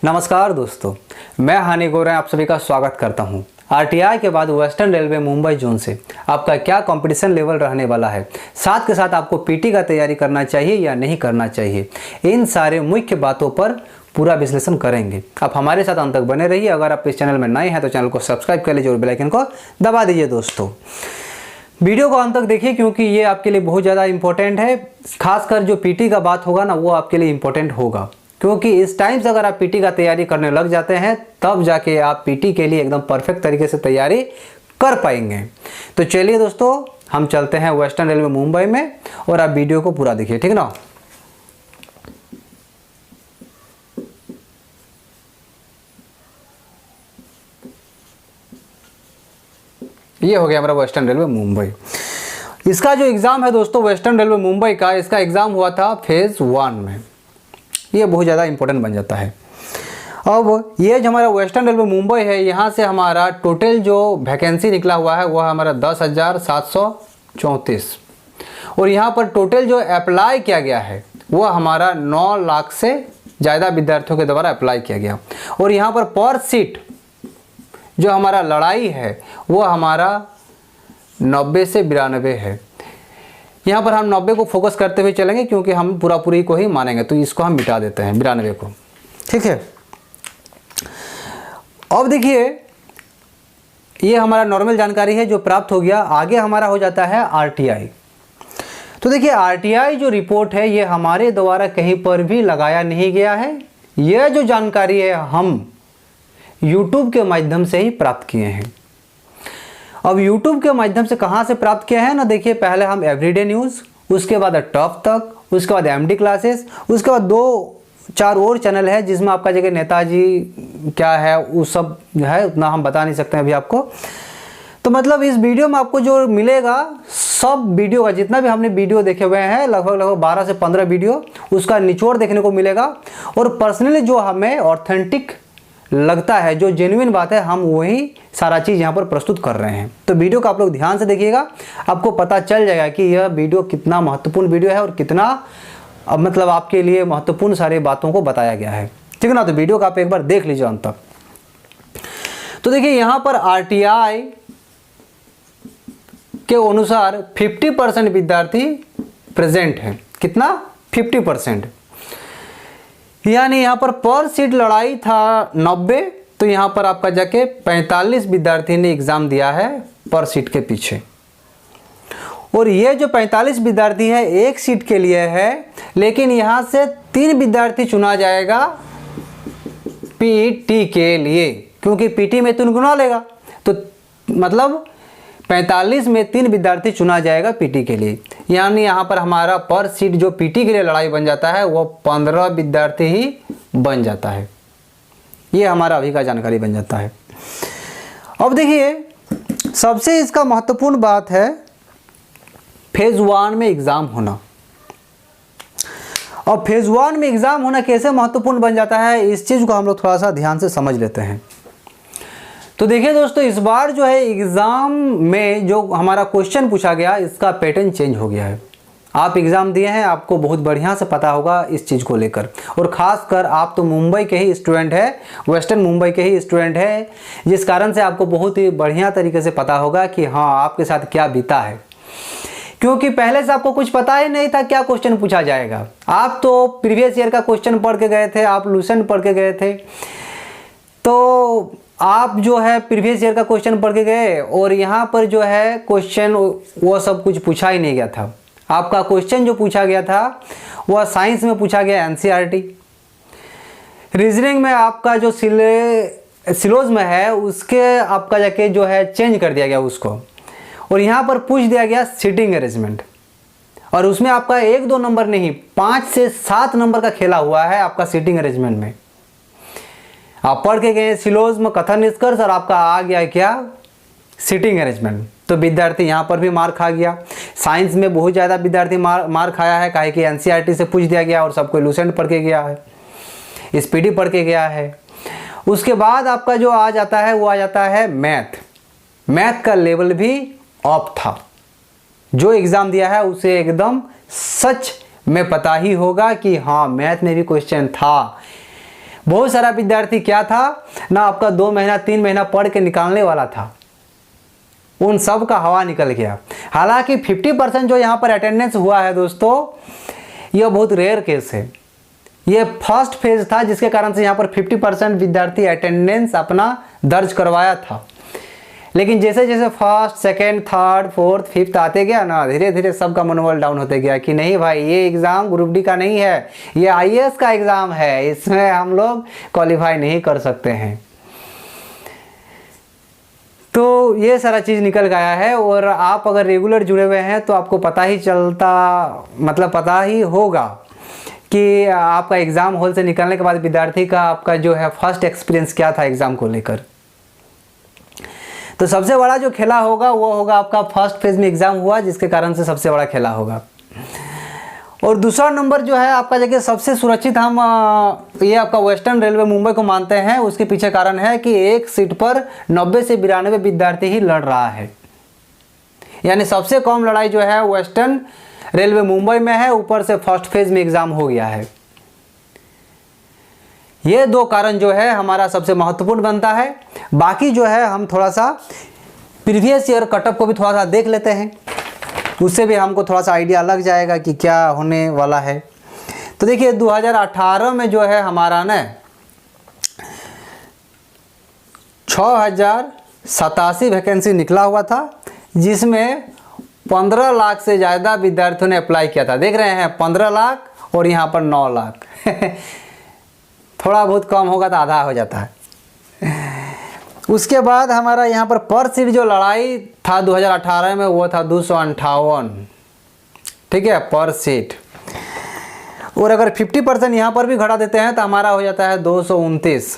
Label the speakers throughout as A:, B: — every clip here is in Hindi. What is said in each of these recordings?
A: नमस्कार दोस्तों, मैं हानि गोरे आप सभी का स्वागत करता हूं। आरटीआई के बाद वेस्टर्न रेलवे मुंबई जोन से आपका क्या कंपटीशन लेवल रहने वाला है, साथ के साथ आपको पीटी का तैयारी करना चाहिए या नहीं करना चाहिए, इन सारे मुख्य बातों पर पूरा विश्लेषण करेंगे। आप हमारे साथ अंत तक बने रहिए। अगर आप इस चैनल में नए हैं तो चैनल को सब्सक्राइब कर लीजिए और बेल आइकन को दबा दीजिए। दोस्तों, वीडियो को अंत तक देखिए क्योंकि ये आपके लिए बहुत ज़्यादा इंपॉर्टेंट है। खासकर जो पीटी का बात होगा ना, वो आपके लिए इंपॉर्टेंट होगा, क्योंकि इस टाइम से अगर आप पीटी का तैयारी करने लग जाते हैं तब जाके आप पीटी के लिए एकदम परफेक्ट तरीके से तैयारी कर पाएंगे। तो चलिए दोस्तों, हम चलते हैं वेस्टर्न रेलवे मुंबई में और आप वीडियो को पूरा देखिए, ठीक ना। ये हो गया हमारा वेस्टर्न रेलवे मुंबई। इसका जो एग्ज़ाम है दोस्तों वेस्टर्न रेलवे मुंबई का, इसका एग्ज़ाम हुआ था फेज़ 1 में। ये बहुत ज़्यादा इंपॉर्टेंट बन जाता है। अब ये जो हमारा वेस्टर्न रेलवे मुंबई है, यहाँ से हमारा टोटल जो वैकेंसी निकला हुआ है वह हमारा 10,734 और यहाँ पर टोटल जो अप्लाई किया गया है वह हमारा 9 लाख से ज़्यादा विद्यार्थियों के द्वारा अप्लाई किया गया। और यहाँ पर सीट जो हमारा लड़ाई है वो हमारा 90 से 92 है। यहाँ पर हम 90 को फोकस करते हुए चलेंगे क्योंकि हम पूरी को ही मानेंगे, तो इसको हम मिटा देते हैं 92 को, ठीक है। अब देखिए, ये हमारा नॉर्मल जानकारी है जो प्राप्त हो गया। आगे हमारा हो जाता है आरटीआई। तो देखिए, आरटीआई जो रिपोर्ट है ये हमारे द्वारा कहीं पर भी लगाया नहीं गया है। यह जो जानकारी है हम YouTube के माध्यम से ही प्राप्त किए हैं। अब YouTube के माध्यम से कहाँ से प्राप्त किया है ना, देखिए, पहले हम एवरीडे न्यूज़, उसके बाद टॉप तक, उसके बाद एमडी क्लासेस, उसके बाद 2-4 और चैनल है जिसमें आपका जगह नेताजी क्या है वो सब है, उतना हम बता नहीं सकते हैं अभी आपको। तो मतलब इस वीडियो में आपको जो मिलेगा, सब वीडियो का जितना भी हमने वीडियो देखे हुए हैं, लगभग 12 से 15 वीडियो, उसका निचोड़ देखने को मिलेगा। और पर्सनली जो हमें ऑथेंटिक लगता है, जो जेन्युइन बात है, हम वही सारा चीज़ यहाँ पर प्रस्तुत कर रहे हैं। तो वीडियो को आप लोग ध्यान से देखिएगा, आपको पता चल जाएगा कि यह वीडियो कितना महत्वपूर्ण वीडियो है और कितना मतलब आपके लिए महत्वपूर्ण सारी बातों को बताया गया है, ठीक है ना। तो वीडियो को आप एक बार देख लीजिए अंत तक। तो देखिए, यहाँ पर आरटीआई के अनुसार 50% विद्यार्थी प्रेजेंट है। कितना? 50%। यानी यहाँ पर सीट लड़ाई था 90, तो यहाँ पर आपका जाके 45 विद्यार्थी ने एग्ज़ाम दिया है पर सीट के पीछे। और ये जो 45 विद्यार्थी है एक सीट के लिए है, लेकिन यहाँ से 3 विद्यार्थी चुना जाएगा पीटी के लिए, क्योंकि पीटी में 3 गुना लेगा। तो मतलब 45 में 3 विद्यार्थी चुना जाएगा पीटी के लिए। यानी यहाँ पर हमारा पर सीट जो पीटी के लिए लड़ाई बन जाता है वो 15 विद्यार्थी ही बन जाता है। ये हमारा अभी का जानकारी बन जाता है। अब देखिए, सबसे इसका महत्वपूर्ण बात है फेज़ 1 में एग्ज़ाम होना। और फेज़ 1 में एग्ज़ाम होना कैसे महत्वपूर्ण बन जाता है, इस चीज़ को हम लोग थोड़ा सा ध्यान से समझ लेते हैं। तो देखिए दोस्तों, इस बार जो है एग्ज़ाम में जो हमारा क्वेश्चन पूछा गया, इसका पैटर्न चेंज हो गया है। आप एग्ज़ाम दिए हैं, आपको बहुत बढ़िया से पता होगा इस चीज़ को लेकर। और ख़ासकर आप तो मुंबई के ही स्टूडेंट हैं, वेस्टर्न मुंबई के ही स्टूडेंट हैं, जिस कारण से आपको बहुत ही बढ़िया तरीके से पता होगा कि हाँ आपके साथ क्या बीता है। क्योंकि पहले से आपको कुछ पता ही नहीं था क्या क्वेश्चन पूछा जाएगा। आप तो प्रीवियस ईयर का क्वेश्चन पढ़ के गए थे, आप लूसेंट पढ़ के गए थे, तो आप जो है प्रीवियस ईयर का क्वेश्चन पढ़ के गए और यहाँ पर जो है क्वेश्चन वो सब कुछ पूछा ही नहीं गया था। आपका क्वेश्चन जो पूछा गया था वह साइंस में पूछा गया एनसीईआरटी, रीजनिंग में आपका जो सिलोज में है उसके आपका जाके जो है चेंज कर दिया गया उसको, और यहाँ पर पूछ दिया गया सीटिंग अरेंजमेंट। और उसमें आपका 1-2 नंबर नहीं, 5 से 7 नंबर का खेला हुआ है आपका सीटिंग अरेंजमेंट में। आप पढ़ के गए सिलोज में कथन निष्कर्ष और आपका आ गया क्या? Seating arrangement. तो विद्यार्थी यहाँ पर भी मार खा गया। साइंस में बहुत ज़्यादा विद्यार्थी मार खाया है, काहे कि एनसीईआरटी से पूछ दिया गया और सबको लूसेंट पढ़ के गया है, स्पीडी पढ़ के गया है। उसके बाद आपका जो आ जाता है वो आ जाता है मैथ। मैथ का लेवल भी ऑफ था। जो एग्ज़ाम दिया है उसे एकदम सच में पता ही होगा कि हाँ मैथ में भी क्वेश्चन था। बहुत सारा विद्यार्थी क्या था ना, आपका 2 महीना 3 महीना पढ़ के निकालने वाला था, उन सब का हवा निकल गया। हालांकि 50% जो यहाँ पर अटेंडेंस हुआ है दोस्तों, यह बहुत रेयर केस है। ये फर्स्ट फेज था जिसके कारण से यहाँ पर 50% विद्यार्थी अटेंडेंस अपना दर्ज करवाया था। लेकिन जैसे जैसे first, second, third, fourth, fifth आते गया ना, धीरे धीरे सबका मनोबल डाउन होते गया कि नहीं भाई, ये एग्ज़ाम ग्रुप डी का नहीं है, ये आईएएस का एग्ज़ाम है, इसमें हम लोग क्वालिफाई नहीं कर सकते हैं। तो ये सारा चीज़ निकल गया है। और आप अगर रेगुलर जुड़े हुए हैं तो आपको पता ही चलता, मतलब पता ही होगा कि आपका एग्ज़ाम हॉल से निकलने के बाद विद्यार्थी का आपका जो है फर्स्ट एक्सपीरियंस क्या था एग्ज़ाम को लेकर। तो सबसे बड़ा जो खेला होगा वो होगा आपका फर्स्ट फेज में एग्ज़ाम हुआ, जिसके कारण से सबसे बड़ा खेला होगा। और दूसरा नंबर जो है आपका जगह सबसे सुरक्षित हम ये आपका वेस्टर्न रेलवे मुंबई को मानते हैं। उसके पीछे कारण है कि एक सीट पर 90 से 92 विद्यार्थी ही लड़ रहा है, यानी सबसे कम लड़ाई जो है वेस्टर्न रेलवे मुंबई में है। ऊपर से फर्स्ट फेज में एग्ज़ाम हो गया है। ये दो कारण जो है हमारा सबसे महत्वपूर्ण बनता है। बाकी जो है हम थोड़ा सा प्रीवियस ईयर कटअप को भी थोड़ा सा देख लेते हैं, उससे भी हमको थोड़ा सा आइडिया लग जाएगा कि क्या होने वाला है। तो देखिए 2018 में जो है हमारा ना 6087 वैकेंसी निकला हुआ था, जिसमें 15 लाख से ज़्यादा विद्यार्थियों ने अप्लाई किया था। देख रहे हैं 15 लाख और यहाँ पर 9 लाख थोड़ा बहुत कम होगा तो आधा हो जाता है। उसके बाद हमारा यहाँ पर सीट जो लड़ाई था 2018 में वो था 258, ठीक है, पर सीट। और अगर 50% यहाँ पर भी घटा देते हैं तो हमारा हो जाता है 229,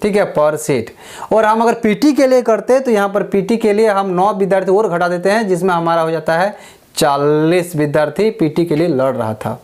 A: ठीक है, पर सीट। और हम अगर पीटी के लिए करते तो यहाँ पर पीटी के लिए हम 9 विद्यार्थी और घटा देते हैं, जिसमें हमारा हो जाता है 40 विद्यार्थी पीटी के लिए लड़ रहा था।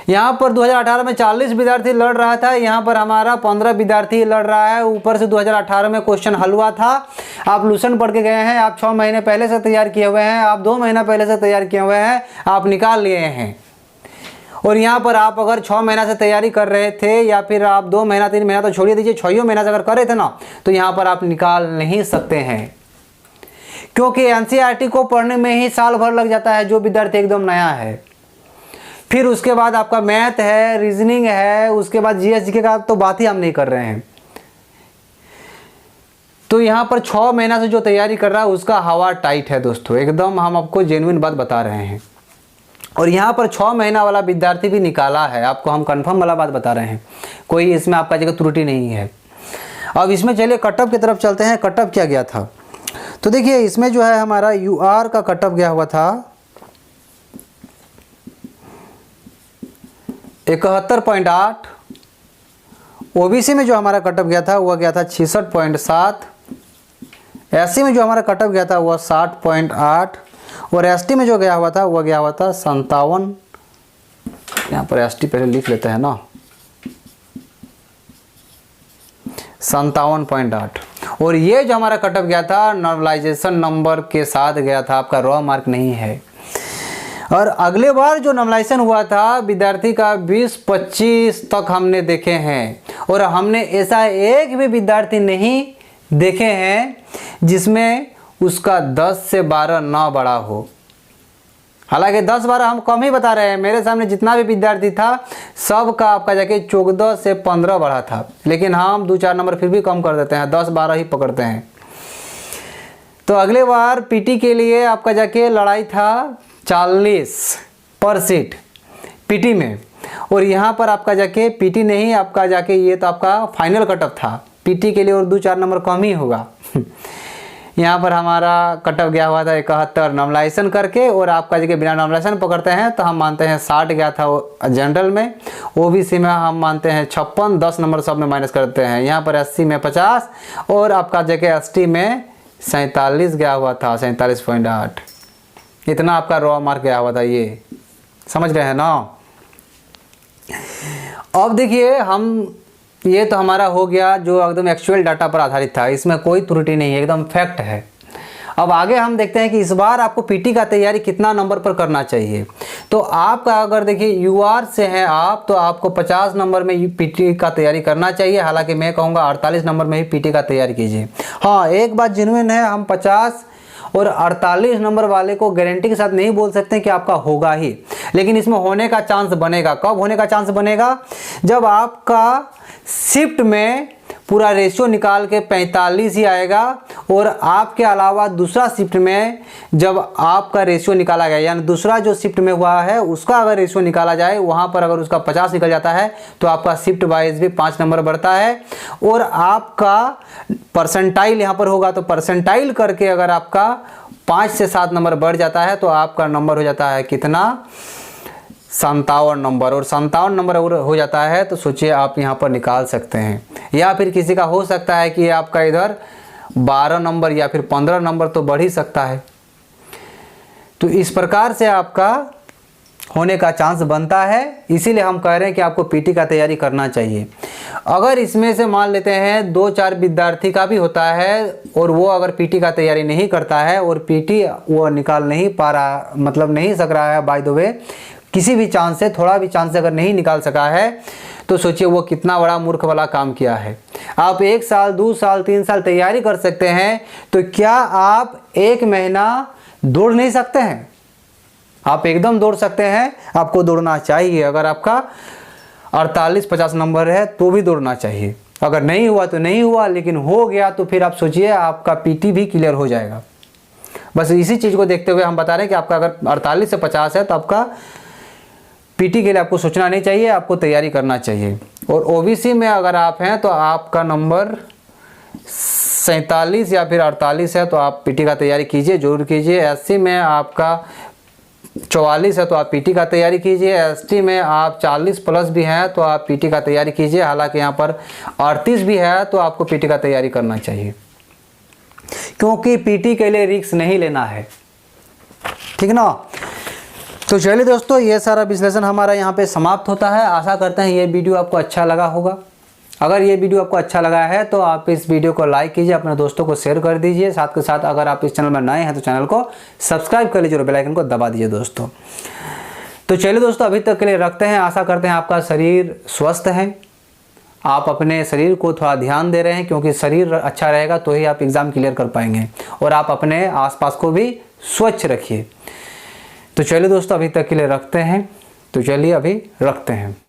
A: यहाँ पर 2018 में 40 विद्यार्थी लड़ रहा था, यहाँ पर हमारा 15 विद्यार्थी लड़ रहा है। ऊपर से 2018 में क्वेश्चन हल हुआ था, आप लूसन पढ़ के गए हैं, आप 6 महीने पहले से तैयार किए हुए हैं, आप 2 महीना पहले से तैयार किए हुए हैं, आप निकाल लिए हैं। और यहाँ पर आप अगर 6 महीना से तैयारी कर रहे थे या फिर आप 2 महीना 3 महीना तो छोड़िए दीजिए, 6 महीना से अगर कर रहे थे ना, तो यहाँ पर आप निकाल नहीं सकते हैं, क्योंकि एनसीईआरटी को पढ़ने में ही साल भर लग जाता है जो विद्यार्थी एकदम नया है। फिर उसके बाद आपका मैथ है, रीजनिंग है, उसके बाद जीएस जीके का तो बात ही हम नहीं कर रहे हैं। तो यहाँ पर 6 महीना से जो तैयारी कर रहा है उसका हवा टाइट है दोस्तों, एकदम हम आपको जेन्युइन बात बता रहे हैं। और यहाँ पर 6 महीना वाला विद्यार्थी भी निकाला है, आपको हम कंफर्म वाला बात बता रहे हैं, कोई इसमें आपका जगह त्रुटि नहीं है। अब इसमें चलिए कटअप की तरफ चलते हैं। कटअप क्या गया था, तो देखिए इसमें जो है हमारा यूआर का कटअप गया हुआ था 71.8। ओबीसी में जो हमारा कटअप गया था वह गया था 66.7। एससी में जो हमारा कटअप गया था वह 60.8। और एसटी में जो गया हुआ था वह गया हुआ था 57। यहाँ पर एसटी पहले लिख लेते हैं ना, 57.8। और ये जो हमारा कटअप गया था नॉर्मलाइजेशन नंबर के साथ गया था, आपका रॉ मार्क नहीं है। और अगले बार जो नॉर्मलाइजेशन हुआ था विद्यार्थी का 20-25 तक हमने देखे हैं, और हमने ऐसा एक भी विद्यार्थी नहीं देखे हैं जिसमें उसका 10 से 12 ना बढ़ा हो। हालांकि 10-12 हम कम ही बता रहे हैं, मेरे सामने जितना भी विद्यार्थी था सब का आपका जाके 14 से 15 बढ़ा था, लेकिन हम 2-4 नंबर फिर भी कम कर देते हैं, 10-12 ही पकड़ते हैं। तो अगले बार पीटी के लिए आपका जाके लड़ाई था 40 पर सीट पीटी में, और यहाँ पर आपका जाके पीटी नहीं, आपका जाके ये तो आपका फाइनल कटअप था, पीटी के लिए और 2-4 नंबर कम ही होगा। यहाँ पर हमारा कटअप गया हुआ था 71 नॉर्मलाइजेशन करके, और आपका जगह बिना नॉर्मलाइजेशन पकड़ते हैं तो हम मानते हैं 60 गया था जनरल में। ओबीसी में हम मानते हैं 56, 10 नंबर सब में माइनस करते हैं। यहाँ पर एससी में 50 और आपका जगह एसटी में 47 गया हुआ था, 47.8। इतना आपका रॉ मार्क गया हुआ था, ये समझ रहे हैं ना। अब देखिए हम, ये तो हमारा हो गया जो एकदम एक्चुअल डाटा पर आधारित था, इसमें कोई त्रुटि नहीं है, एकदम फैक्ट है। अब आगे हम देखते हैं कि इस बार आपको पीटी का तैयारी कितना नंबर पर करना चाहिए। तो आपका अगर देखिए यूआर से हैं आप, तो आपको 50 नंबर में पीटी का तैयारी करना चाहिए। हालांकि मैं कहूँगा 48 नंबर में ही पीटी का तैयारी कीजिए। हाँ, एक बात जेन्युइन है, हम 50 और 48 नंबर वाले को गारंटी के साथ नहीं बोल सकते कि आपका होगा ही, लेकिन इसमें होने का चांस बनेगा। कब होने का चांस बनेगा? जब आपका शिफ्ट में पूरा रेशियो निकाल के 45 ही आएगा, और आपके अलावा दूसरा शिफ्ट में जब आपका रेशियो निकाला गया, यानी दूसरा जो शिफ्ट में हुआ है उसका अगर रेशियो निकाला जाए, वहाँ पर अगर उसका 50 निकल जाता है तो आपका शिफ्ट वाइज भी 5 नंबर बढ़ता है। और आपका परसेंटाइल यहाँ पर होगा, तो परसेंटाइल करके अगर आपका 5 से 7 नंबर बढ़ जाता है तो आपका नंबर हो जाता है कितना? 57 नंबर। और 57 नंबर अगर हो जाता है तो सोचिए आप यहाँ पर निकाल सकते हैं। या फिर किसी का हो सकता है कि आपका इधर 12 नंबर या फिर 15 नंबर तो बढ़ ही सकता है। तो इस प्रकार से आपका होने का चांस बनता है, इसीलिए हम कह रहे हैं कि आपको पीटी का तैयारी करना चाहिए। अगर इसमें से मान लेते हैं 2-4 विद्यार्थी का भी होता है और वो अगर पीटी का तैयारी नहीं करता है और पीटी वो निकाल नहीं पा रहा, मतलब नहीं सक रहा है, बाय द वे किसी भी चांस से, थोड़ा भी चांस से अगर नहीं निकाल सका है, तो सोचिए वो कितना बड़ा मूर्ख वाला काम किया है। आप 1 साल 2 साल 3 साल तैयारी कर सकते हैं, तो क्या आप 1 महीना दौड़ नहीं सकते हैं? आप एकदम दौड़ सकते हैं। आपको दौड़ना चाहिए। अगर आपका 48-50 नंबर है तो भी दौड़ना चाहिए। अगर नहीं हुआ तो नहीं हुआ, लेकिन हो गया तो फिर आप सोचिए आपका पीटी भी क्लियर हो जाएगा। बस इसी चीज़ को देखते हुए हम बता रहे हैं कि आपका अगर 48 से 50 है तो आपका पीटी के लिए आपको सोचना नहीं चाहिए, आपको तैयारी करना चाहिए। और ओबीसी में अगर आप हैं तो आपका नंबर 47 या फिर 48 है तो आप पीटी का तैयारी कीजिए, जरूर कीजिए। एससी में आपका 44 है तो आप पीटी का तैयारी कीजिए। एसटी में आप 40 प्लस भी हैं तो आप पीटी का तैयारी कीजिए। हालांकि यहाँ पर 38 भी है तो आपको पीटी का तैयारी करना चाहिए, क्योंकि पीटी के लिए रिस्क नहीं लेना है, ठीक ना। तो चलिए दोस्तों, ये सारा विश्लेषण हमारा यहाँ पे समाप्त होता है। आशा करते हैं ये वीडियो आपको अच्छा लगा होगा। अगर ये वीडियो आपको अच्छा लगा है तो आप इस वीडियो को लाइक कीजिए, अपने दोस्तों को शेयर कर दीजिए। साथ के साथ अगर आप इस चैनल में नए हैं तो चैनल को सब्सक्राइब कर लीजिए और बेल आइकन को दबा दीजिए दोस्तों। तो चलिए दोस्तों, अभी तक के लिए रखते हैं। आशा करते हैं आपका शरीर स्वस्थ है, आप अपने शरीर को थोड़ा ध्यान दे रहे हैं, क्योंकि शरीर अच्छा रहेगा तो ही आप एग्ज़ाम क्लियर कर पाएंगे। और आप अपने आसपास को भी स्वच्छ रखिए। तो चलिए दोस्तों, अभी तक के लिए रखते हैं। तो चलिए अभी रखते हैं।